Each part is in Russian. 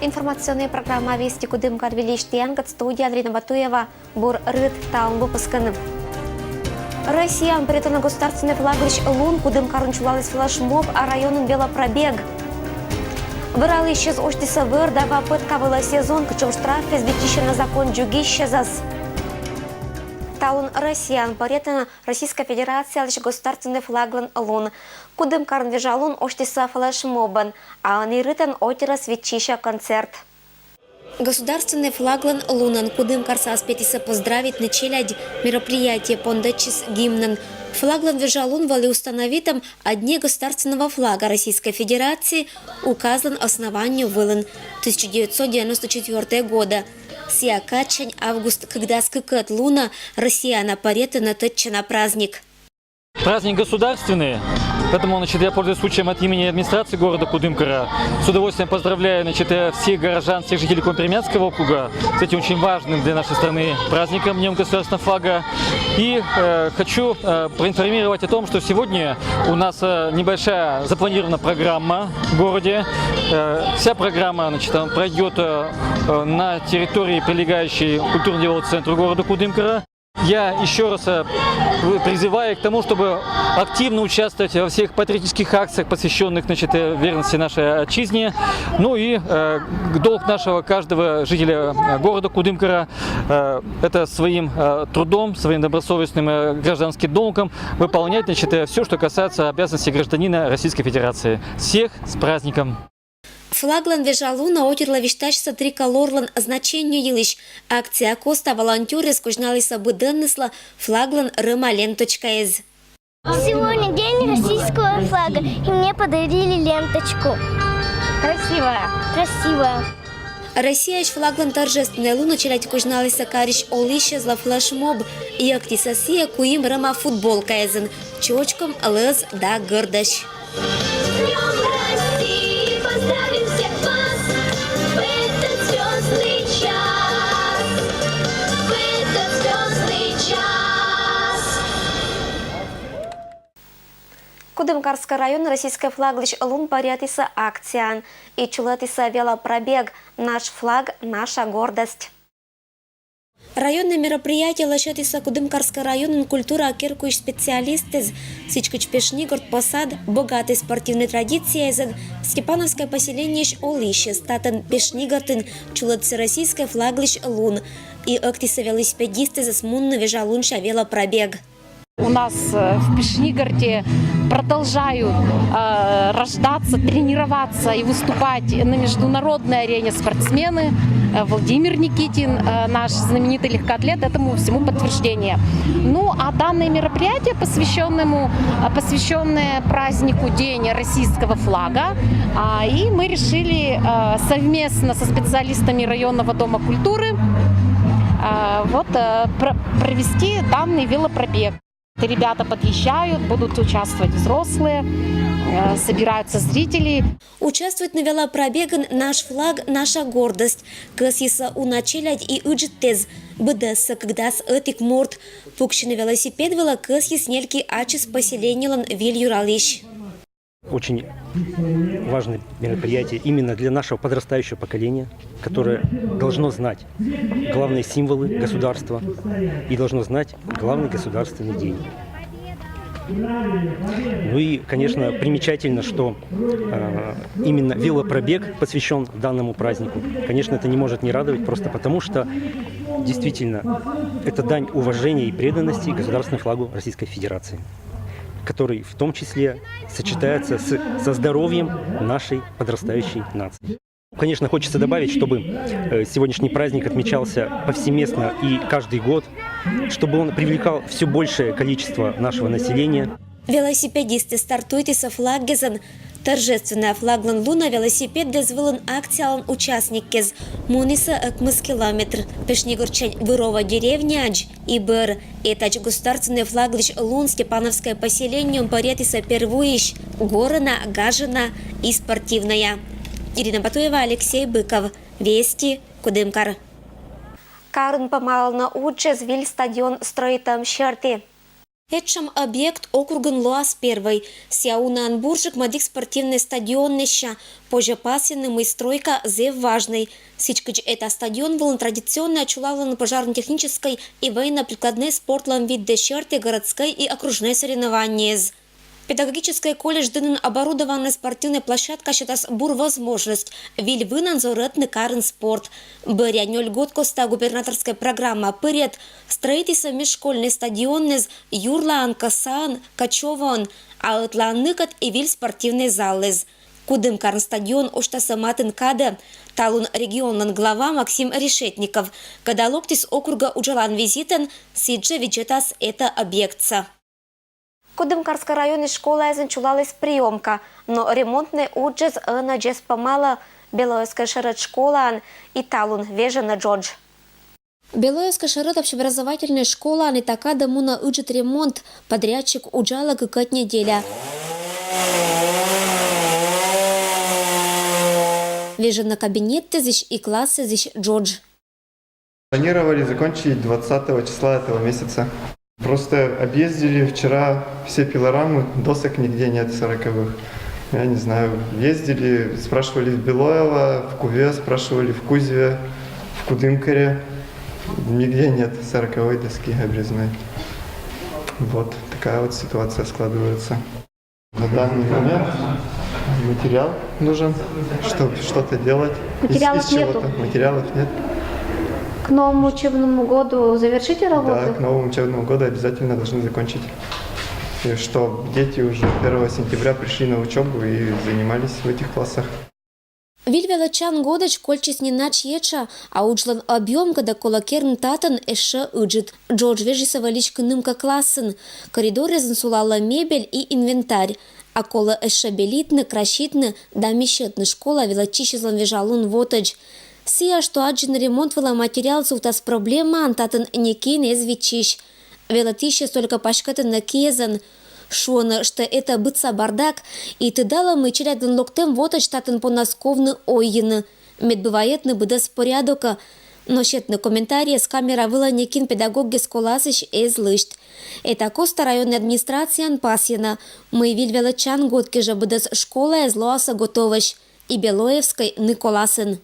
Информационная программа «Вести Кудымкар Величтиангат», студия Андрина Батуева, Бур Рыд, Таун выпусканов. Россиян перейти на государственный флагрич Лун, Кудымкар началась флешмоб, а районен велопробег. Вырал исчез оштиса выр, да попытка была сезон, кчем штраф из на закон джуги исчезас. Талун россиян перейти на Российская Федерация лишь государственный флаглан Лун. Кудымкар вежалун оштиса флешмобан, а они рытан отера свечища концерт. Государственный флаглан Лунан Кудымкар саспетиса поздравить началять мероприятие пондачис гимнан. Флаглан вежалун вали установитом одни государственного флага Российской Федерации указан основанию вылан 1994 года. Сиякачень август, когда скакает луна, россияна парета на тотча праздник. Праздник государственный, поэтому я пользуюсь случаем от имени администрации города Кудымкара. С удовольствием поздравляю всех горожан, всех жителей Кумпремятского округа с этим очень важным для нашей страны праздником, Днем государственного флага. И хочу проинформировать о том, что сегодня у нас небольшая запланирована программа в городе. Вся программа пройдет на территории, прилегающей к культурно-деловому центру города Кудымкара. Я еще раз призываю к тому, чтобы активно участвовать во всех патриотических акциях, посвященных верности нашей отчизне. Ну и долг нашего каждого жителя города Кудымкара это своим трудом, своим добросовестным гражданским долгом выполнять все, что касается обязанностей гражданина Российской Федерации. Всех с праздником! Флаглан вежалуна отерла виштачса триколорлан значению елищ. Акция Коста волонтеры скучналися буденнесла флаглан рымален.эз. Сегодня день российского флага, и мне подарили ленточку. Красивая. Красивая. Россия флаглан торжественная луна челять кучналися кариш олища зла флешмоб и актисасия куим рыма футболка эзен. Чочком лыз да гордость. Кудымкарский район российский флаглич Лун парятиса акциан и чулатиса велопробег. Наш флаг – наша гордость. Районное мероприятие лощатиса Кудымкарский район культура акеркуиш специалисты сичкач пешнигорд посад богатой спортивной традиции из Степановское поселение Олище статан пешнигортын чулатиса российский флаглич Лун и актиса велосипедисты засмунно вежалунша велопробег. У нас в Пешнигорте продолжают рождаться, тренироваться и выступать на международной арене спортсмены. Владимир Никитин, наш знаменитый легкоатлет, этому всему подтверждение. Ну а данное мероприятие, посвященное празднику День российского флага, и мы решили совместно со специалистами районного дома культуры провести данный велопробег. Ребята подъезжают, будут участвовать взрослые, собираются зрители. Участвует на велопробеге «Наш флаг, наша гордость». Классиса уначелять и уджитез. Бдаса, когда с этих морд. Пукши на велосипед вела класси снельки ачис поселением Вильюралищ. Очень важное мероприятие именно для нашего подрастающего поколения, которое должно знать главные символы государства и должно знать главный государственный день. Ну и, конечно, примечательно, что именно велопробег посвящен данному празднику. Конечно, это не может не радовать, просто потому что действительно это дань уважения и преданности государственному флагу Российской Федерации, который в том числе сочетается со здоровьем нашей подрастающей нации. Конечно, хочется добавить, чтобы сегодняшний праздник отмечался повсеместно и каждый год, чтобы он привлекал все большее количество нашего населения. Велосипедисты стартуйте со флаггезен. Торжественная флаглан луна велосипед дозволен акциялан участникез Муниса акмыс километр. Пешнигорчань вырова деревняч и бэр. Этач государственный флаглич лун Степановское поселение паретиса первуищ. Горана, гажина и спортивная. Ирина Батуева, Алексей Быков. Вести, Кудымкар. Карн помал на учез виль стадион строитам щерти. Этчам объект округан Луас первый. Сяунан Буржик мадик спортивный стадион неща. Позже пасенным и стройка зев важный. Сичкач это стадион был традиционно очулавлен пожарно-технической и военно-прикладной спортлом вид дещерты городской и окружной соревнования. Педагогический колледж дынын оборудованная спортивная площадка считас бур возможность. Виль вынан зоретный карен спорт. Бырянёль год коста губернаторская программа пырет. Строительство межшкольный стадион из Юрлан, Касан, Качеван, а отланыкат и виль спортивный зал из. Кудым карн стадион оштаса матын каде. Талун регионный глава Максим Решетников. Когда локтис округа уджалан визитен, сидже виджетас это объектца. Кудымкарской районной школы чулалась приемка, но ремонтный уджез на джез помала Белоевская шерет школа и талун вежена Джордж. Белоевская шерет общеобразовательная школа и така дамуна уджет ремонт, подрядчик уджала гыкать неделя. Вежена кабинет зищ и классы зищ Джордж. Планировали закончить 20 числа этого месяца. Просто объездили вчера все пилорамы, досок нигде нет 40-х. Я не знаю, ездили, спрашивали в Белоево, в Куве, спрашивали в Кузьве, в Кудымкаре. Нигде нет 40-й доски обрезной. Вот такая вот ситуация складывается. На данный момент материал нужен, чтобы что-то делать. Материалов нету? Материалов нет. К новому учебному году завершите работу? Да, к новому учебному году обязательно должны закончить. И что дети уже 1 сентября пришли на учебу и занимались в этих классах. Вильвелачан годач кольчис не начьеча, а уджлан объем, когда колокерн татан эше уджит. Джордж вежиса валичка нымка классен. Коридор резансулала мебель и инвентарь. А кола эше белитны, кращитны, да мещетны школа велачищезлан вежалун вотач. Сия, что аджин ремонт вела материал сутас проблема, антатан некин извичищ. Велатище столько пашкатан на кезан. Шуана, что это быца бардак, и ты дала мы челяден локтем вотач татан понасковны ойины. Медбываетны быдас порядока. Но щетны комментарии с камера вела некин педагог гесколасыш эзлышт. Это коста районной администрации пасьяна. Мы вильвелачан годки же быдас школа эзлоаса готовыш. И Белоевской Николасен.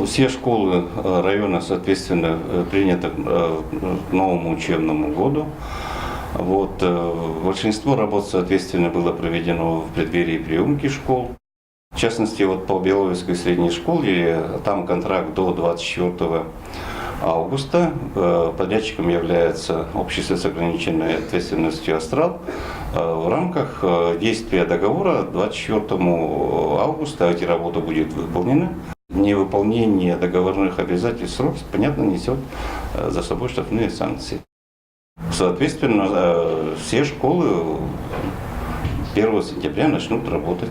Все школы района, соответственно, приняты к новому учебному году. Вот, большинство работ, соответственно, было проведено в преддверии приемки школ. В частности, вот по Белоевской средней школе, там контракт до 24 августа. Подрядчиком является общество с ограниченной ответственностью «Астрал». В рамках действия договора 24 августа эти работы будут выполнены. Невыполнение договорных обязательств срок, понятно, несет за собой штрафные санкции. Соответственно, все школы 1 сентября начнут работать.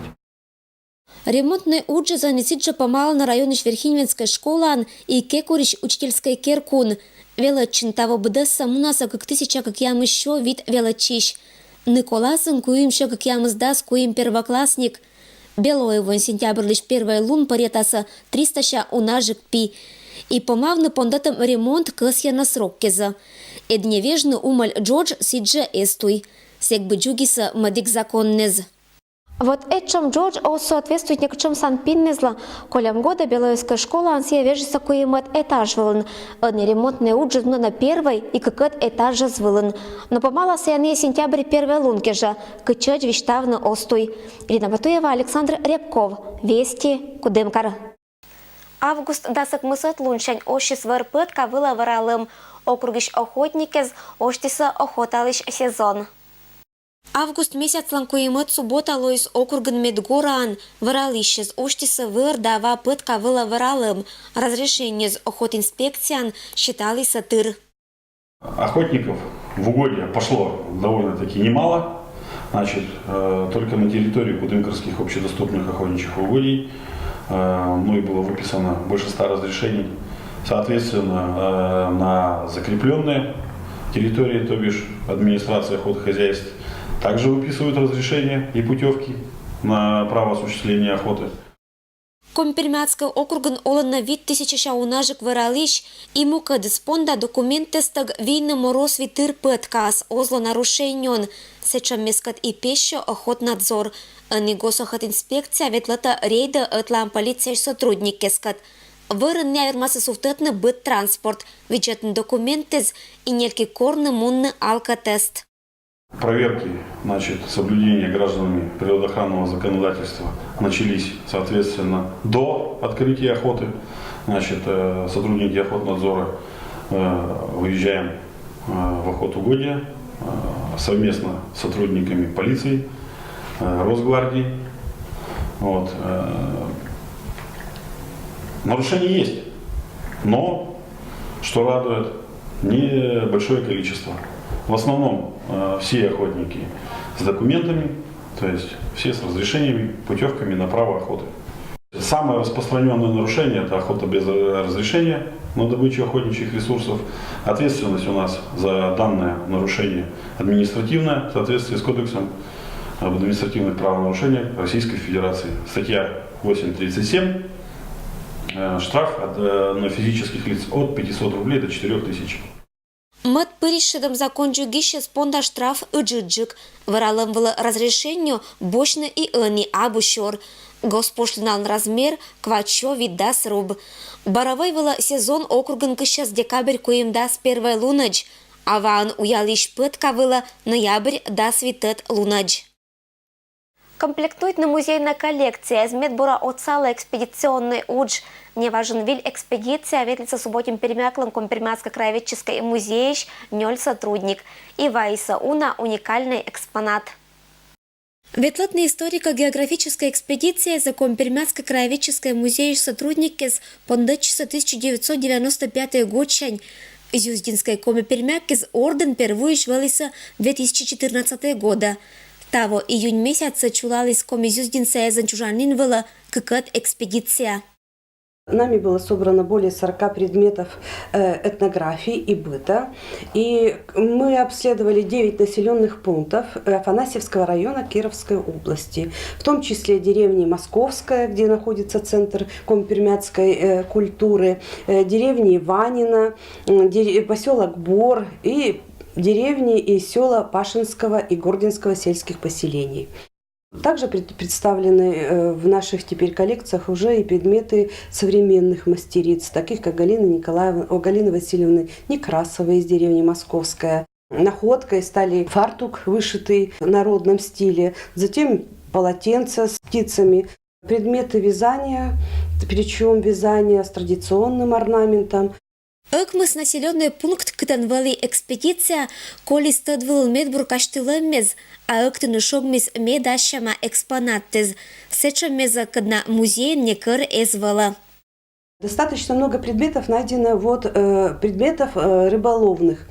Ремонтный уджи занесит помал на районе Шверхинвенской школы и кекурищ учительской керкун. Велочин того бдеса мунаса как тысяча, как ям еще вид велочищ. Николасын куим ще как ям сдас куим первоклассник. Белоевон сентябрь лишь первая лун паретаса 300 ща унажик пи. И помавны пондатам ремонт класья на срок кеза. Эдневежный умаль Джордж сидже эстуй. Сек бы джугиса мадик законнез. Вот этим Джордж соответствует некоторым санпиннезла. Колям года Белоевская школа ансия вежится куемет этаж вылын. Одни ремонтные уджи на первой и какет этажа звылын. Но помало сеяне сентябрь первой лунки же. Кычать виштавны остой. Ирина Батуева, Александр Рябков. Вести Кудымкар. Август дасак мысот лунчань ощис варпыт кавыла варалым. Округиш охотникез оштиса охоталыш сезон. Август месяц ланкуемет суббота лоис округан медгоран, варалищез оштиса выр дава пытка выла варалым. Разрешение с охотинспекциан считали сатыр. Охотников в угодье пошло довольно-таки немало. Значит, только на территории кудымкарских общедоступных охотничьих угодий мной было выписано больше 100 разрешений. Соответственно, на закрепленные территории, то бишь администрация охотхозяйств, также выписывают разрешения и путевки на право осуществления охоты. Компермятская округан олана вид тысяча унажик выралищ и мука диспонда документы стаг винному росвитыр пыткас озло нарушенион, сечам мескат и пеще охотнадзор. Они госохотинспекция ветлата рейда отлам полиция сотрудник кескат. Вырын нявермасы суфтетны быт транспорт, бюджетный документы и нельки корны мунны алкотест. Проверки, соблюдения гражданами природоохранного законодательства начались, соответственно, до открытия охоты. Сотрудники охотнадзора выезжаем в охотугодие совместно с сотрудниками полиции, Росгвардии. Нарушения есть, но, что радует, небольшое количество. В основном все охотники с документами, то есть все с разрешениями, путевками на право охоты. Самое распространенное нарушение – это охота без разрешения на добычу охотничьих ресурсов. Ответственность у нас за данное нарушение административная в соответствии с Кодексом об административных правонарушениях Российской Федерации. Статья 8.37, штраф на физических лиц от 500 рублей до 4000. Мат пыришедом закончу гище спонда штраф ыджиджик. Выралым было разрешению бочны и они абущор. Госпошлинал размер квачо видас руб. Боровой было сезон округан кыща с декабрь коим дас первая лунач. А ван уялищ пытка было ноябрь дас витет лунач. Комплектует на музейная коллекция из медбура отцала экспедиционный удж. Мне важен виль экспедиция, ветлица субботим перемяклым Компермятско-краеведческой музеищ, нёль сотрудник. И вайса уна уникальный экспонат. Ветлатная историко-географическая экспедиция за Компермятско-краеведческой музеищ сотрудники с пондачиса 1995 год чань. Зюздинской Компермятскис орден первую швелиса 2014 года. Того июнь месяца чулалась комизюздинция занчужанин была какая экспедиция. Нами было собрано более 40 предметов этнографии и быта. И мы обследовали 9 населенных пунктов Афанасьевского района Кировской области, в том числе деревни Московская, где находится центр компермятской культуры, деревни Иванина, поселок Бор и деревни и села Пашинского и Гординского сельских поселений. Также представлены в наших теперь коллекциях уже и предметы современных мастериц, таких как Галины Васильевны Некрасовой из деревни Московская. Находкой стали фартук, вышитый в народном стиле, затем полотенца с птицами, предметы вязания, причем вязание с традиционным орнаментом. Экмыс населенный пункт кытанвали экспедиция, коли стадвил медбур каштылымез, а эктыны шогмез медащама экспонаттез, сечамеза кадна музей некыр эзвала. Достаточно много предметов найдено, предметов рыболовных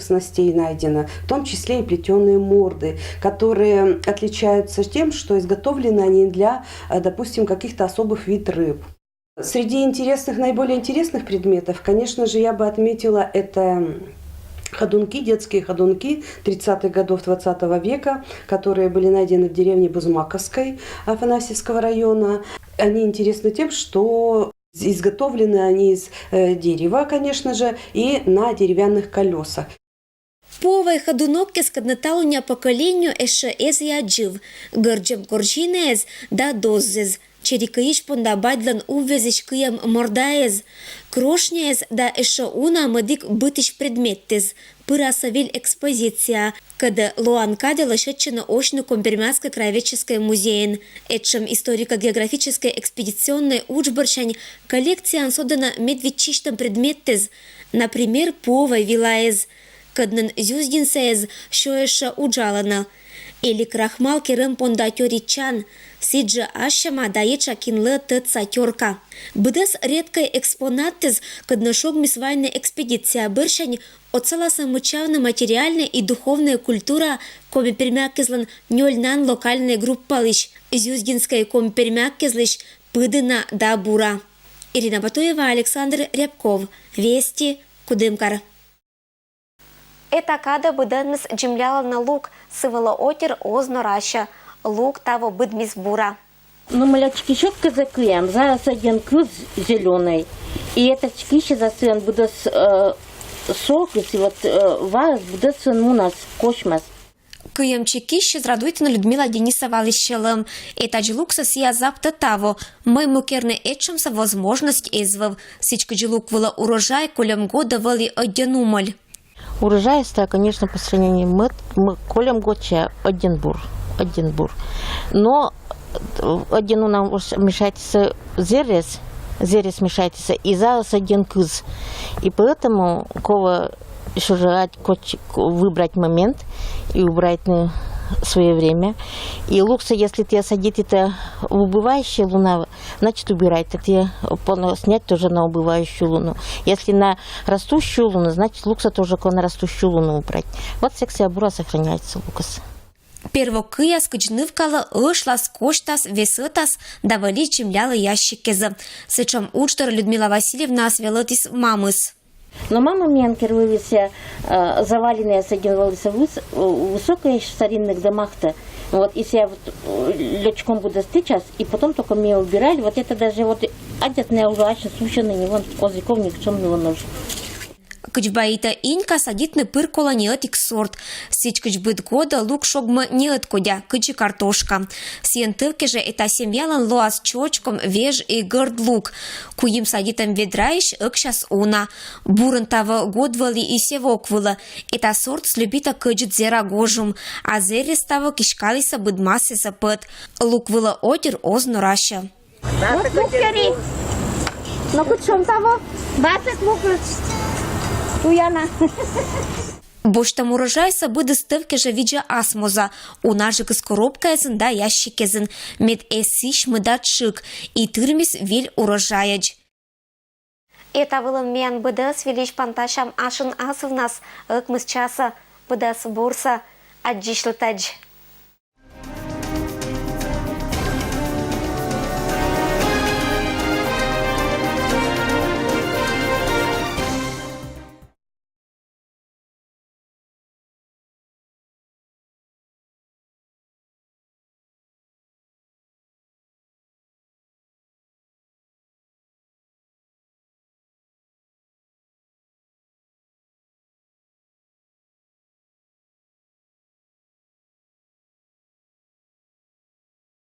снастей найдено, в том числе и плетеные морды, которые отличаются тем, что изготовлены они для, допустим, каких-то особых видов рыб. Среди наиболее интересных предметов, конечно же, я бы отметила это детские ходунки 30-х годов 20 века, которые были найдены в деревне Бузмаковской Афанасьевского района. Они интересны тем, что изготовлены они из дерева, конечно же, и на деревянных колесах. Повай ходунок скаднаталуня поколению эше эз яджив, гърджем коржинез да дозез. Черикаиш понда байдлан увезиш киям мордаез, крошнез да эше уна мадик бытиш предметтез, пыраса виль экспозиция, когда луан кадела шедчена очно Компермятской краеведческой музеен. Этчем историко-географической экспедиционной учборчань коллекция ансодана медведчиштам предметтез, например, повай вилаез, каднан зюздинсез, шо эше уджалана, или крахмал керем понда тёричан, сиджа ашама даеча кинлы тыца тёрка. Быдас редкой экспонаттыз, каднашок мисвайная экспедиция быршань, оцеласа мучавна материальная и духовная культура Компермяккезлан нёльнан локальная группа лишь, Зюздинская Компермяккезлиш пыдына да бура. Ирина Батуева, Александр Рябков. Вести, Кудымкар. Этакада быденмес джемляла на лук, сывала отер озно раща, лук того быдмис бура. Ну, мы щетка закрыем, зараз один кыз зеленый. И этот чкище засыян будет сок, и вот варас будет у нас кошмас. Киємчики ще зрадуйтено Людмила Денисова лищелым. Этач лукса сия заптатаво. Мы мукерне этчемся возможность извив. Сичка джилук вела урожай, колем года вели одянумаль. Урожайство, конечно, по сравнению мы колем год один бур. Но один у нам мешается зерес мешается, и зараз один кыз. И поэтому, кого еще желать выбрать момент и убрать на свое время. И лучше, если ты садить это в убывающую луну, значит убирать, так тебе снять тоже на убывающую луну. Если на растущую луну, значит лучше тоже на растущую луну убрать. Вот секция бура сохраняется лукас. Первокия скочнивкала, ышла скоштас, весытас, давали чемляла ящикезы. Сычам учтор Людмила Васильевна свелотис мамыс. Но мама мне кервалися заваленные садилась высокие в старинных домах-то. Вот если я вот лечком буду сейчас, и потом только мне убирали, вот это даже вот одетная ужасно сущеный, не вон козырьков ни к чему не вон. Кычбаита инька садитны пыркола неотик сорт. Сич кычбыт года лук шогма неоткодя, кычи картошка. Сиен тылке же это семьялан лоас чочком веж и гырд лук. Куим садитам ведраиш ыкшас уна. Бурын тава годвали и севок вылы. Это сорт слюбита кычит зера гожум. А зере става кишкалиса быдмасы запыт. Лук вылы отер озну раща. Вот лук кери. Ну, кыт шом того? 20 лук. Туяна. Боштам урожайса буде стивки же віджа асмоза. У нажик з коробка да ящикезин. Мед эсиш мыдатшик. И тырмис виль урожаяч. Это было мен быдас велич панташам ашын асывнас. Ыкмыс часа быдас бурса. Аджишлытадж.